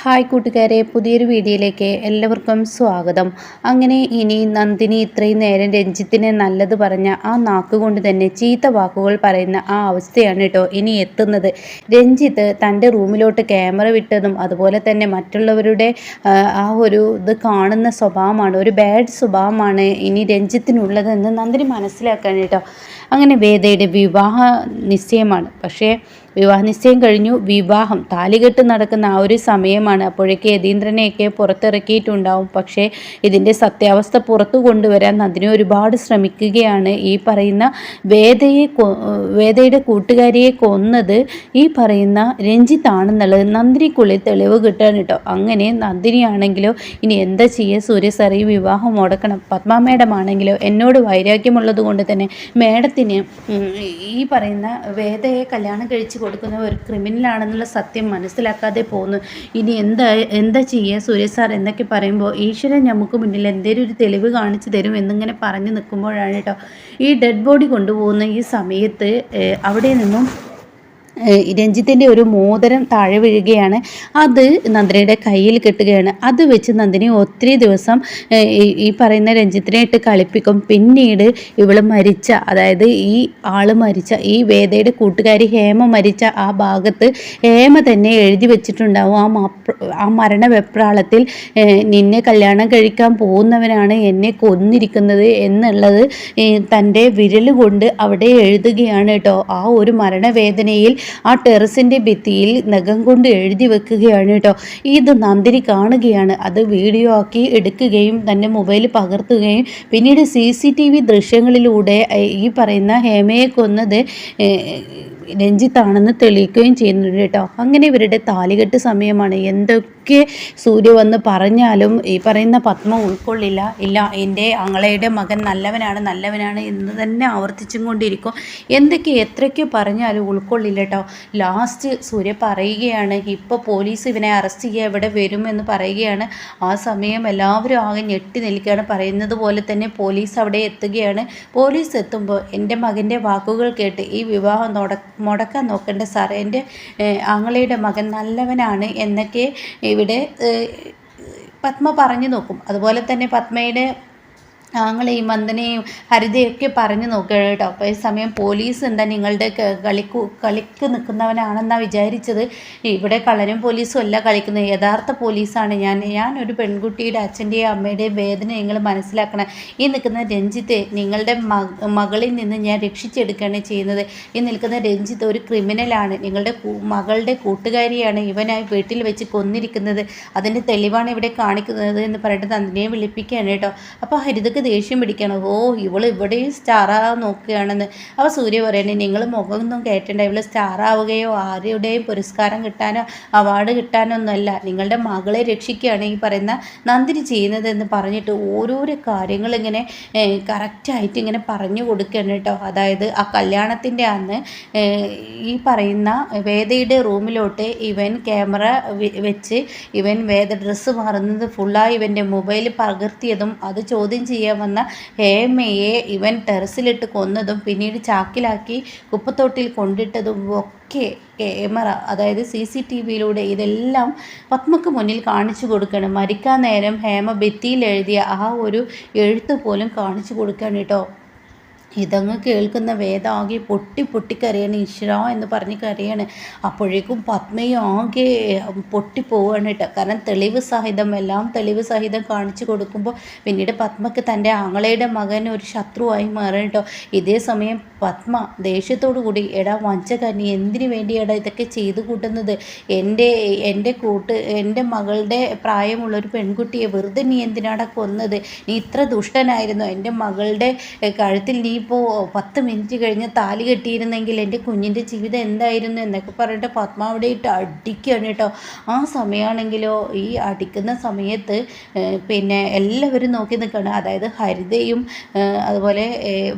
Hi കൂട്ടുകാരെ, പുതിയൊരു വീഡിയോയിലേക്ക് എല്ലാവർക്കും സ്വാഗതം. അങ്ങനെ ഇനി നന്ദിനി ഇത്രയും നേരം രഞ്ജിത്തിനെ നല്ലത് പറഞ്ഞ ആ നാക്കുകൊണ്ട് തന്നെ ചീത്ത വാക്കുകൾ പറയുന്ന ആ അവസ്ഥയാണ് കേട്ടോ ഇനി എത്തുന്നത്. രഞ്ജിത്ത് തൻ്റെ റൂമിലോട്ട് ക്യാമറ വിട്ടതും അതുപോലെ തന്നെ മറ്റുള്ളവരുടെ ആ ഒരു ഇത് കാണുന്ന സ്വഭാവമാണ്, ഒരു ബാഡ് സ്വഭാവമാണ് ഇനി രഞ്ജിത്തിനുള്ളതെന്ന് നന്ദിനി മനസ്സിലാക്കാൻ കേട്ടോ. അങ്ങനെ വേദയുടെ വിവാഹ നിശ്ചയമാണ്. പക്ഷേ വിവാഹ നിശ്ചയം കഴിഞ്ഞു, വിവാഹം താലികെട്ട് നടക്കുന്ന ആ ഒരു സമയമാണ്. അപ്പോഴേക്ക് യതീന്ദ്രനെയൊക്കെ പുറത്തിറക്കിയിട്ടുണ്ടാവും. പക്ഷേ ഇതിൻ്റെ സത്യാവസ്ഥ പുറത്തു കൊണ്ടുവരാൻ നന്ദിനി ഒരുപാട് ശ്രമിക്കുകയാണ്. ഈ പറയുന്ന വേദയുടെ കൂട്ടുകാരിയെ കൊന്നത് ഈ പറയുന്ന രഞ്ജിത്താണെന്നുള്ളത് നന്ദിനിക്കുള്ളിൽ തെളിവ് കിട്ടാൻ കേട്ടോ. അങ്ങനെ നന്ദിനിയാണെങ്കിലോ ഇനി എന്താ ചെയ്യുക, സൂര്യ സാർ ഈ വിവാഹം മുടക്കണം. പത്മ മേഡം ആണെങ്കിലോ എന്നോട് വൈരാഗ്യമുള്ളത് കൊണ്ട് തന്നെ മേഡത്തിന് ഈ പറയുന്ന വേദയെ കല്യാണം കഴിച്ച് കൊടുക്കുന്ന ഒരു ക്രിമിനലാണെന്നുള്ള സത്യം മനസ്സിലാക്കാതെ പോകുന്നു. ഇനി എന്താ ചെയ്യുക സൂര്യ സാർ എന്നൊക്കെ പറയുമ്പോൾ ഈശ്വരൻ നമുക്ക് മുന്നിൽ എന്തെങ്കിലും ഒരു തെളിവ് കാണിച്ചു തരും എന്നിങ്ങനെ പറഞ്ഞു നിൽക്കുമ്പോഴാണ് കേട്ടോ ഈ ഡെഡ് ബോഡി കൊണ്ടുപോകുന്ന ഈ സമയത്ത് അവിടെ നിന്നും രഞ്ജിത്തിൻ്റെ ഒരു മോതിരം താഴെ വീഴുകയാണ്. അത് നന്ദിനിയുടെ കയ്യിൽ കെട്ടുകയാണ്. അത് വെച്ച് നന്ദിനി ഒത്തിരി ദിവസം ഈ പറയുന്ന രഞ്ജിത്തിനെ ഇട്ട് കളിപ്പിക്കും. പിന്നീട് ഇവൾ മരിച്ച, അതായത് ഈ ആൾ മരിച്ച, ഈ വേദയുടെ കൂട്ടുകാരി ഹേമ മരിച്ച ആ ഭാഗത്ത് ഹേമ തന്നെ എഴുതി വെച്ചിട്ടുണ്ടാവും. ആ മരണവെപ്രാളത്തിൽ നിന്നെ കല്യാണം കഴിക്കാൻ പോകുന്നവനാണ് എന്നെ കൊന്നിരിക്കുന്നത് എന്നുള്ളത് തൻ്റെ വിരൽ കൊണ്ട് അവിടെ എഴുതുകയാണ് കേട്ടോ. ആ ഒരു മരണവേദനയിൽ ആ ടെറസിൻ്റെ ഭിത്തിയിൽ നഖം കൊണ്ട് എഴുതി വെക്കുകയാണ് കേട്ടോ. ഇത് നന്ദിനി കാണുകയാണ്. അത് വീഡിയോ ആക്കി എടുക്കുകയും തൻ്റെ മൊബൈലിൽ പകർത്തുകയും പിന്നീട് CCTV ദൃശ്യങ്ങളിലൂടെ ഈ പറയുന്ന ഹേമയെ കൊന്നത് രഞ്ജിത്താണെന്ന് തെളിയിക്കുകയും ചെയ്യുന്നുണ്ട് കേട്ടോ. അങ്ങനെ ഇവരുടെ താലികെട്ട് സമയമാണ്. എന്തൊക്കെ സൂര്യ വന്ന് പറഞ്ഞാലും ഈ പറയുന്ന പത്മ ഉൾക്കൊള്ളില്ല. ഇല്ല, എൻ്റെ ആങ്ങളയുടെ മകൻ നല്ലവനാണ് എന്ന് തന്നെ ആവർത്തിച്ചും കൊണ്ടിരിക്കും. എത്രയൊക്കെ പറഞ്ഞാലും ഉൾക്കൊള്ളില്ല കേട്ടോ. ലാസ്റ്റ് സൂര്യ പറയുകയാണ്, ഇപ്പോൾ പോലീസ് ഇവനെ അറസ്റ്റ് ചെയ്യുക, ഇവിടെ വരുമെന്ന് പറയുകയാണ്. ആ സമയം എല്ലാവരും ആകെ ഞെട്ടി നിൽക്കുകയാണ്. പറയുന്നത് പോലെ തന്നെ പോലീസ് അവിടെ എത്തുകയാണ്. പോലീസ് എത്തുമ്പോൾ എൻ്റെ മകൻ്റെ വാക്കുകൾ കേട്ട് ഈ വിവാഹം മുടക്കാൻ നോക്കണ്ട സാർ, എൻ്റെ ആങ്ങളയുടെ മകൻ നല്ലവനാണ് എന്നൊക്കെ ഇവിടെ പത്മ പറഞ്ഞു നോക്കും. അതുപോലെ തന്നെ പത്മയുടെ ആങ്ങളെയും വന്ദനയും ഹരിതയൊക്കെ പറഞ്ഞു നോക്കുക കേട്ടോ. അപ്പോൾ ഈ സമയം പോലീസ് എന്താ നിങ്ങളുടെ കളിക്ക് നിൽക്കുന്നവനാണെന്നാണ് വിചാരിച്ചത്. ഇവിടെ കള്ളനും പോലീസും അല്ല കളിക്കുന്നത്, യഥാർത്ഥ പോലീസാണ് ഞാനൊരു പെൺകുട്ടിയുടെ അച്ഛൻ്റെയും അമ്മയുടെയും വേദന നിങ്ങൾ മനസ്സിലാക്കണം. ഈ നിൽക്കുന്ന രഞ്ജിത്തെ നിങ്ങളുടെ മകളിൽ നിന്ന് ഞാൻ രക്ഷിച്ചെടുക്കുകയാണ് ചെയ്യുന്നത്. ഈ നിൽക്കുന്ന രഞ്ജിത്ത് ഒരു ക്രിമിനലാണ്, നിങ്ങളുടെ മകളുടെ കൂട്ടുകാരിയാണ് ഇവനായി വീട്ടിൽ വെച്ച് കൊന്നിരിക്കുന്നത്. അതിൻ്റെ തെളിവാണ് ഇവിടെ കാണിക്കുന്നത് എന്ന് പറഞ്ഞിട്ട് നന്ദിനിയെ വിളിപ്പിക്കുകയാണ് കേട്ടോ. അപ്പോൾ ഹരിതക്ക് ദേഷ്യം പിടിക്കണം. ഇവൾ ഇവിടെയും സ്റ്റാറാകാൻ നോക്കുകയാണെന്ന്. അപ്പോൾ സൂര്യ പറയണേ, നിങ്ങൾ മുഖമൊന്നും കേട്ടണ്ട, ഇവൾ സ്റ്റാറാവുകയോ ആരുടെയും പുരസ്കാരം കിട്ടാനോ അവാർഡ് കിട്ടാനോ ഒന്നുമല്ല, നിങ്ങളുടെ മകളെ രക്ഷിക്കുകയാണ് ഈ പറയുന്ന നന്ദിനി ചെയ്യുന്നതെന്ന് പറഞ്ഞിട്ട് ഓരോരോ കാര്യങ്ങൾ ഇങ്ങനെ കറക്റ്റായിട്ട് ഇങ്ങനെ പറഞ്ഞു കൊടുക്കുകയാണ് കേട്ടോ. അതായത് ആ കല്യാണത്തിൻ്റെ അന്ന് ഈ പറയുന്ന വേദയുടെ റൂമിലോട്ട് ഇവൻ ക്യാമറ വെച്ച് ഇവൻ വേദ ഡ്രസ്സ് മാറുന്നത് ഫുള്ളായി ഇവൻ്റെ മൊബൈൽ പകർത്തിയതും അത് ചോദ്യം ചെയ്യാൻ വന്ന ഹേമയെ ഇവൻ ടെറസിലിട്ട് കൊന്നതും പിന്നീട് ചാക്കിലാക്കി കുപ്പത്തൊട്ടിൽ കൊണ്ടിട്ടതും ഒക്കെ ക്യാമറ, അതായത് CCTVയിലൂടെ ഇതെല്ലാം പത്മക്ക് മുന്നിൽ കാണിച്ചു കൊടുക്കണം. മരിക്കാൻ നേരം ഹേമ ഭിത്തിയിൽ എഴുതിയ ആ ഒരു എഴുത്ത് പോലും കാണിച്ചു കൊടുക്കണം കേട്ടോ. ഇതങ്ങ് കേൾക്കുന്ന വേദ ആകെ പൊട്ടിക്കരയാണ്. ഈശ്വര എന്ന് പറഞ്ഞ് കരയാണ്. അപ്പോഴേക്കും പത്മയും ആകെ പൊട്ടിപ്പോവാണ് കേട്ടോ. കാരണം എല്ലാം തെളിവ് സഹിതം കാണിച്ചു കൊടുക്കുമ്പോൾ പിന്നീട് പത്മക്ക് തൻ്റെ ആങ്ങളയുടെ മകൻ ഒരു ശത്രുവായി മാറണം കേട്ടോ. ഇതേ സമയം പത്മ ദേഷ്യത്തോടു കൂടി, എടാ വഞ്ചകന്നി, എന്തിനു വേണ്ടിയാടാ ഇതൊക്കെ ചെയ്തു കൂട്ടുന്നത്? എൻ്റെ മകളുടെ പ്രായമുള്ളൊരു പെൺകുട്ടിയെ വെറുതെ നീ എന്തിനാടാ കൊന്നത്? നീ ഇത്ര ദുഷ്ടനായിരുന്നു? എൻ്റെ മകളുടെ കഴുത്തിൽ നീ ഇപ്പോൾ 10 മിനിറ്റ് കഴിഞ്ഞ് താലി കെട്ടിയിരുന്നെങ്കിൽ എൻ്റെ കുഞ്ഞിൻ്റെ ജീവിതം എന്തായിരുന്നു എന്നൊക്കെ പറഞ്ഞിട്ട് പത്മ അവിടെ ഇട്ട് അടിക്കുകയാണ് കേട്ടോ. ആ സമയമാണെങ്കിലോ ഈ അടിക്കുന്ന സമയത്ത് പിന്നെ എല്ലാവരും നോക്കി നിൽക്കുകയാണ്. അതായത് ഹരിതയും അതുപോലെ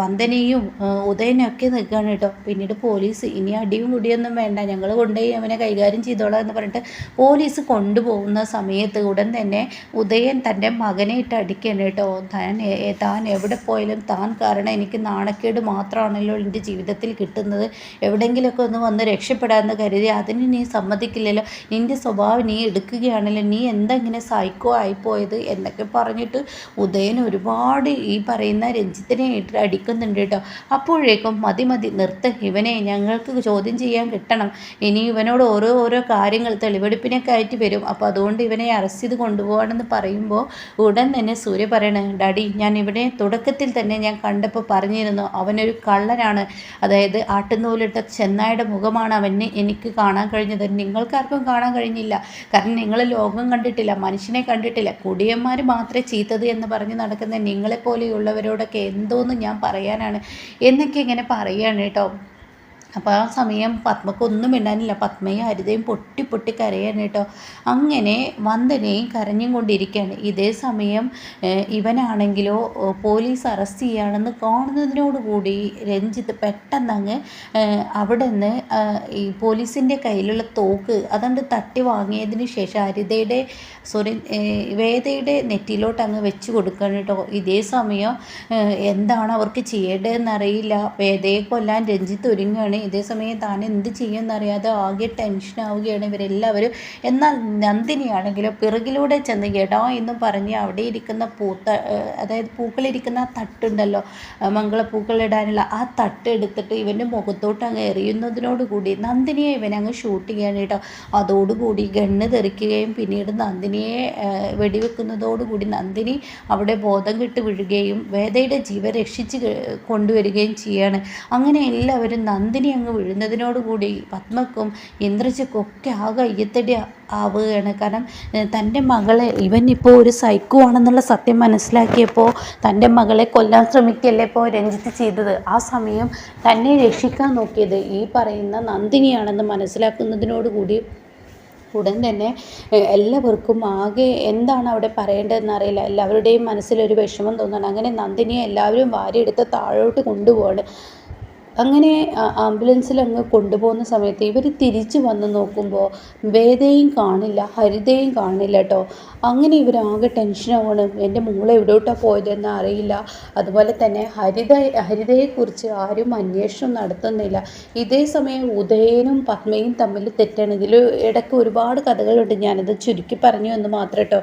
വന്ദനയും ഉദയനൊക്കെ നിൽക്കുകയാണ് കേട്ടോ. പിന്നീട് പോലീസ്, ഇനി അടിയും കുടിയൊന്നും വേണ്ട, ഞങ്ങൾ കൊണ്ടുപോയി അവനെ കൈകാര്യം ചെയ്തോളാം എന്ന് പറഞ്ഞിട്ട് പോലീസ് കൊണ്ടുപോകുന്ന സമയത്ത് ഉടൻ തന്നെ ഉദയൻ തൻ്റെ മകനെ ഇട്ട് അടിക്കുകയാണ് കേട്ടോ. താൻ എവിടെ പോയാലും താൻ കാരണം എനിക്ക് നാണക്കേട് മാത്രമാണല്ലോ എൻ്റെ ജീവിതത്തിൽ കിട്ടുന്നത്. എവിടെയെങ്കിലുമൊക്കെ ഒന്ന് വന്ന് രക്ഷപ്പെടാമെന്ന് കരുതി അതിന് നീ സമ്മതിക്കില്ലല്ലോ, നിൻ്റെ സ്വഭാവം നീ എടുക്കുകയാണല്ലോ, നീ എന്താ ഇങ്ങനെ സൈക്കോ ആയിപ്പോയത് എന്നൊക്കെ പറഞ്ഞിട്ട് ഉദയൻ ഒരുപാട് ഈ പറയുന്ന രഞ്ജിത്തിനെ അടിക്കുന്നുണ്ട് കേട്ടോ. അപ്പോഴേക്കും മതി നിർത്ത്, ഇവനെ ഞങ്ങൾക്ക് ചോദ്യം ചെയ്യാൻ കിട്ടണം, ഇനി ഇവനോട് ഓരോ കാര്യങ്ങൾ തെളിവെടുപ്പിനൊക്കെ ആയിട്ട് വരും, അപ്പോൾ അതുകൊണ്ട് ഇവനെ അറസ്റ്റ് ചെയ്ത് കൊണ്ടുപോകണമെന്ന് പറയുമ്പോൾ ഉടൻ തന്നെ സൂര്യ പറയണേ, ഡാഡി ഞാൻ ഇവിടെ തുടക്കത്തിൽ തന്നെ ഞാൻ കണ്ടപ്പോൾ പറഞ്ഞിരുന്നു അവനൊരു കള്ളനാണ്, അതായത് ആട്ടുനൂലിട്ട ചെന്നായുടെ മുഖമാണ് അവന് എനിക്ക് കാണാൻ കഴിഞ്ഞത്, നിങ്ങൾക്കാർക്കും കാണാൻ കഴിഞ്ഞില്ല, കാരണം നിങ്ങൾ ലോകം കണ്ടിട്ടില്ല, മനുഷ്യനെ കണ്ടിട്ടില്ല, കുടിയന്മാർ മാത്രമേ ചീത്തത് എന്ന് പറഞ്ഞ് നടക്കുന്ന നിങ്ങളെപ്പോലെയുള്ളവരോടൊക്കെ എന്തോന്ന് ഞാൻ പറയാനാണ് എന്നൊക്കെ ഇങ്ങനെ പറയുകയാണ് കേട്ടോ. അപ്പോൾ ആ സമയം പത്മക്കൊന്നും മിണ്ടാനില്ല, പത്മയും ഹരിതയും പൊട്ടി കരയാണ് കേട്ടോ. അങ്ങനെ വന്ദനയും കരഞ്ഞും കൊണ്ടിരിക്കുകയാണ്. ഇതേ സമയം ഇവനാണെങ്കിലോ പോലീസ് അറസ്റ്റ് ചെയ്യുകയാണെന്ന് കാണുന്നതിനോടുകൂടി രഞ്ജിത്ത് പെട്ടെന്നങ്ങ് അവിടെ നിന്ന് ഈ പോലീസിൻ്റെ കയ്യിലുള്ള തോക്ക് അതുകൊണ്ട് തട്ടി വാങ്ങിയതിന് ശേഷം വേദയുടെ നെറ്റിയിലോട്ട് അങ്ങ് വെച്ച് കൊടുക്കണം കേട്ടോ. ഇതേ സമയം എന്താണ് അവർക്ക് ചെയ്യേണ്ടതെന്നറിയില്ല, വേദയെ കൊല്ലാൻ രഞ്ജിത്ത് ഒരുങ്ങുകയാണ്. ഇതേസമയം താൻ എന്ത് ചെയ്യുമെന്നറിയാതെ ആകെ ടെൻഷനാവുകയാണ് ഇവരെല്ലാവരും. എന്നാൽ നന്ദിനിയാണെങ്കിലോ പിറകിലൂടെ ചെന്ന് കേട്ടോ എന്നും പറഞ്ഞ് അവിടെ ഇരിക്കുന്ന അതായത് പൂക്കളിരിക്കുന്ന ആ തട്ടുണ്ടല്ലോ, മംഗളപ്പൂക്കളിടാനുള്ള ആ തട്ട് എടുത്തിട്ട് ഇവൻ്റെ മുഖത്തോട്ട് അങ്ങ് എറിയുന്നതിനോടുകൂടി നന്ദിനിയെ ഇവനങ്ങ് ഷൂട്ട് ചെയ്യാൻ കേട്ടോ. അതോടുകൂടി ഗണ്ണ് തെറിക്കുകയും പിന്നീട് നന്ദിനിയെ വെടിവെക്കുന്നതോടുകൂടി നന്ദിനി അവിടെ ബോധം കെട്ട് വീഴുകയും വേദയുടെ ജീവൻ രക്ഷിച്ച് കൊണ്ടുവരികയും ചെയ്യാണ്. അങ്ങനെ എല്ലാവരും നന്ദിനി അങ്ങ് വീഴുന്നതിനോടുകൂടി പത്മക്കും ഇന്ദ്രജിക്കും ഒക്കെ ആകെ അയ്യത്തടി ആവുകയാണ്. കാരണം തൻ്റെ മകളെ ഇവൻ ഇപ്പോൾ ഒരു സൈക്കോ ആണെന്നുള്ള സത്യം മനസ്സിലാക്കിയപ്പോൾ തൻ്റെ മകളെ കൊല്ലാൻ ശ്രമിക്കുകയല്ലേ ഇപ്പോൾ രഞ്ജിത്ത് ചെയ്തത്. ആ സമയം തന്നെ രക്ഷിക്കാൻ നോക്കിയത് ഈ പറയുന്ന നന്ദിനിയാണെന്ന് മനസ്സിലാക്കുന്നതിനോടുകൂടി ഉടൻ തന്നെ എല്ലാവർക്കും ആകെ എന്താണ് അവിടെ പറയേണ്ടതെന്ന് അറിയില്ല, എല്ലാവരുടെയും മനസ്സിലൊരു വിഷമം തോന്നണം. അങ്ങനെ നന്ദിനിയെ എല്ലാവരും വാരിയെടുത്ത് താഴോട്ട് കൊണ്ടുപോവാണ്. അങ്ങനെ ആംബുലൻസിൽ അങ്ങ് കൊണ്ടുപോകുന്ന സമയത്ത് ഇവർ തിരിച്ചു വന്ന് നോക്കുമ്പോൾ വേദയും കാണില്ല, ഹരിതയും കാണില്ല കേട്ടോ. അങ്ങനെ ഇവരാകെ ടെൻഷനാവണം, എൻ്റെ മോളെ എവിടോട്ടാണ് പോയതെന്ന് അറിയില്ല. അതുപോലെ തന്നെ ഹരിതയെക്കുറിച്ച് ആരും അന്വേഷണം നടത്തുന്നില്ല. ഇതേ സമയം ഉദയനും പത്മയും തമ്മിൽ തെറ്റാണ്. ഇതിൽ ഇടയ്ക്ക് ഒരുപാട് കഥകളുണ്ട്, ഞാനത് ചുരുക്കി പറഞ്ഞു എന്ന് മാത്രം കേട്ടോ.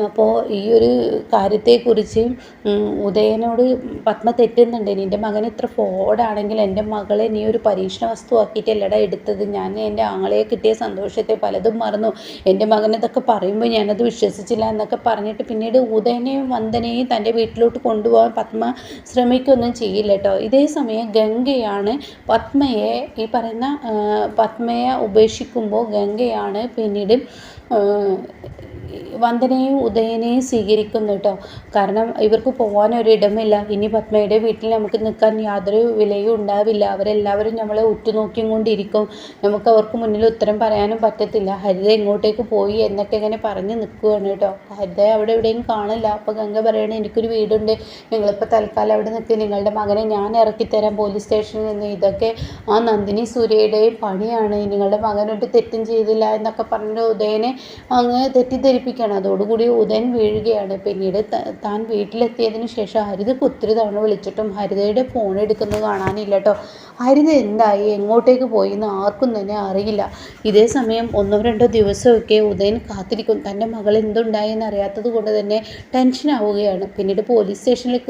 അപ്പോൾ ഈ ഒരു കാര്യത്തെക്കുറിച്ച് ഉദയനോട് പത്മ തെറ്റുന്നുണ്ട്, നിൻ്റെ മകൻ ഇത്ര ഫോർഡാണെങ്കിൽ എൻ്റെ മകളെ നീ ഒരു പരീക്ഷണ വസ്തു ആക്കിയിട്ടല്ലടാ എടുത്തത്, ഞാൻ എൻ്റെ ആങ്ങളെ കിട്ടിയ സന്തോഷത്തെ പലതും മറന്നു, എൻ്റെ മകനതൊക്കെ പറയുമ്പോൾ ഞാനത് വിശ്വസിച്ചില്ല എന്നൊക്കെ പറഞ്ഞിട്ട് പിന്നീട് ഉദയനെയും വന്ദനയും തൻ്റെ വീട്ടിലോട്ട് കൊണ്ടുപോകാൻ പത്മ ശ്രമിക്കുകയൊന്നും ചെയ്യില്ല കേട്ടോ. ഇതേ സമയം ഗംഗയാണ് ഈ പറയുന്ന പത്മയെ ഉപേക്ഷിക്കുമ്പോൾ ഗംഗയാണ് പിന്നീട് വന്ദനയും ഉദയനെയും സ്വീകരിക്കുന്നു കേട്ടോ. കാരണം ഇവർക്ക് പോകാനൊരിടമില്ല, ഇനി പത്മയുടെ വീട്ടിൽ നമുക്ക് നിൽക്കാൻ യാതൊരു വിലയും ഉണ്ടാവില്ല, അവരെല്ലാവരും നമ്മളെ ഉറ്റുനോക്കിയും കൊണ്ടിരിക്കും, നമുക്ക് അവർക്ക് മുന്നിൽ ഉത്തരം പറയാനും പറ്റത്തില്ല, ഹരിത എങ്ങോട്ടേക്ക് പോയി എന്നൊക്കെ ഇങ്ങനെ പറഞ്ഞ് നിൽക്കുകയാണ് കേട്ടോ. ഹരിത അവിടെ എവിടെയും കാണില്ല. അപ്പോൾ ഗംഗ പറയണേ, എനിക്കൊരു വീടുണ്ട്, നിങ്ങളിപ്പോൾ തൽക്കാലം അവിടെ നിൽക്കുക, നിങ്ങളുടെ മകനെ ഞാൻ ഇറക്കിത്തരാം പോലീസ് സ്റ്റേഷനിൽ നിന്ന്, ഇതൊക്കെ ആ നന്ദിനി സൂര്യയുടെയും പണിയാണ്, നിങ്ങളുടെ മകനൊട്ട് തെറ്റും ചെയ്തില്ല എന്നൊക്കെ പറഞ്ഞ് ഉദയനെ അങ്ങ് തെറ്റിദ്ധരിപ്പിക്കുകയാണ്. അതോടുകൂടി ഉദയൻ വീഴുകയാണ്. പിന്നീട് താൻ വീട്ടിലെത്തിയതിന് ശേഷം ഹരിതക്ക് ഒത്തിരി തവണ വിളിച്ചിട്ടും ഹരിതയുടെ ഫോൺ എടുക്കുന്നത് കാണാനില്ല കേട്ടോ. ഹരിത എന്തായി എങ്ങോട്ടേക്ക് പോയി എന്ന് ആർക്കും തന്നെ അറിയില്ല. ഇതേ സമയം 1-2 ദിവസമൊക്കെ ഉദയൻ കാത്തിരിക്കും, തൻ്റെ മകൾ എന്തുണ്ടായെന്ന് അറിയാത്തത് കൊണ്ട് തന്നെ ടെൻഷനാവുകയാണ്. പിന്നീട് പോലീസ് സ്റ്റേഷനിൽ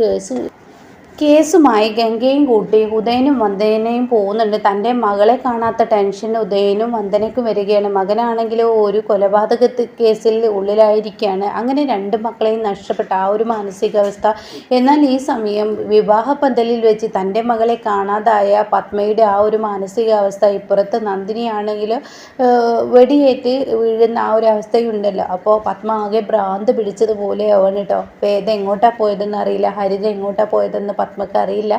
കേസുമായി ഗംഗയും കൂട്ടി ഉദയനും വന്ദനയും പോകുന്നുണ്ട്. തൻ്റെ മകളെ കാണാത്ത ടെൻഷൻ ഉദയനും വന്ദനയ്ക്കും വരികയാണ്. മകനാണെങ്കിലോ ഒരു കൊലപാതക കേസിൽ ഉള്ളിലായിരിക്കുകയാണ്. അങ്ങനെ 2 മക്കളെയും നഷ്ടപ്പെട്ട ആ ഒരു മാനസികാവസ്ഥ. എന്നാൽ ഈ സമയം വിവാഹ പന്തലിൽ വെച്ച് തൻ്റെ മകളെ കാണാതായ പത്മയുടെ ആ ഒരു മാനസികാവസ്ഥ, ഇപ്പുറത്ത് നന്ദിനിയാണെങ്കിൽ വെടിയേറ്റ് വീഴുന്ന ആ ഒരു അവസ്ഥയുണ്ടല്ലോ. അപ്പോൾ പത്മ ആകെ ഭ്രാന്ത് പിടിച്ചതുപോലെ ആവണം കേട്ടോ. വേദ എങ്ങോട്ടാണ് പോയതെന്ന് അറിയില്ല, ഹരിത എങ്ങോട്ടാണ് പോയതെന്ന് പത്മക്ക് അറിയില്ല.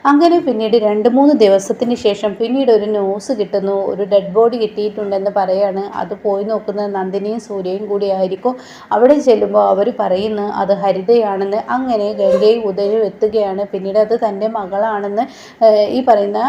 അങ്ങനെ പിന്നീട് 2-3 ദിവസത്തിന് ശേഷം പിന്നീട് ഒരു ന്യൂസ് കിട്ടുന്നു, ഒരു ഡെഡ് ബോഡി കിട്ടിയിട്ടുണ്ടെന്ന് പറയാണ്. അത് പോയി നോക്കുന്നത് നന്ദിനിയും സൂര്യയും കൂടി ആയിരിക്കും. അവിടെ ചെല്ലുമ്പോൾ അവർ പറയുന്നു അത് ഹരിതയാണെന്ന്. അങ്ങനെ ഗംഗയും ഉദയനും എത്തുകയാണ്. പിന്നീട് അത് തൻ്റെ മകളാണെന്ന് ഈ പറയുന്ന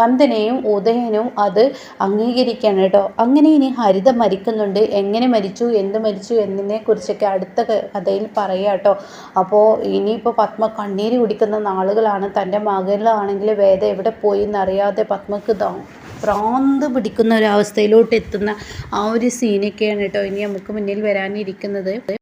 വന്ദനയും ഉദയനും അത് അംഗീകരിക്കുകയാണ് കേട്ടോ. അങ്ങനെ ഇനി ഹരിത മരിക്കുന്നുണ്ട്, എങ്ങനെ മരിച്ചു, എന്ത് മരിച്ചു എന്നതിനെ കുറിച്ചൊക്കെ അടുത്ത കഥയിൽ പറയാം കേട്ടോ. അപ്പോൾ ഇനിയിപ്പോൾ പത്മ കണ്ണീര് കുടിക്കുന്ന നാളുകളാണ്. തൻ്റെ മകളാണെങ്കിൽ വേദ എവിടെ പോയി എന്നറിയാതെ പത്മക്ക് ഭ്രാന്ത് പിടിക്കുന്ന ഒരവസ്ഥയിലോട്ട് എത്തുന്ന ആ ഒരു സീനൊക്കെയാണ് കേട്ടോ ഇനി നമുക്ക് മുന്നിൽ വരാനിരിക്കുന്നത്.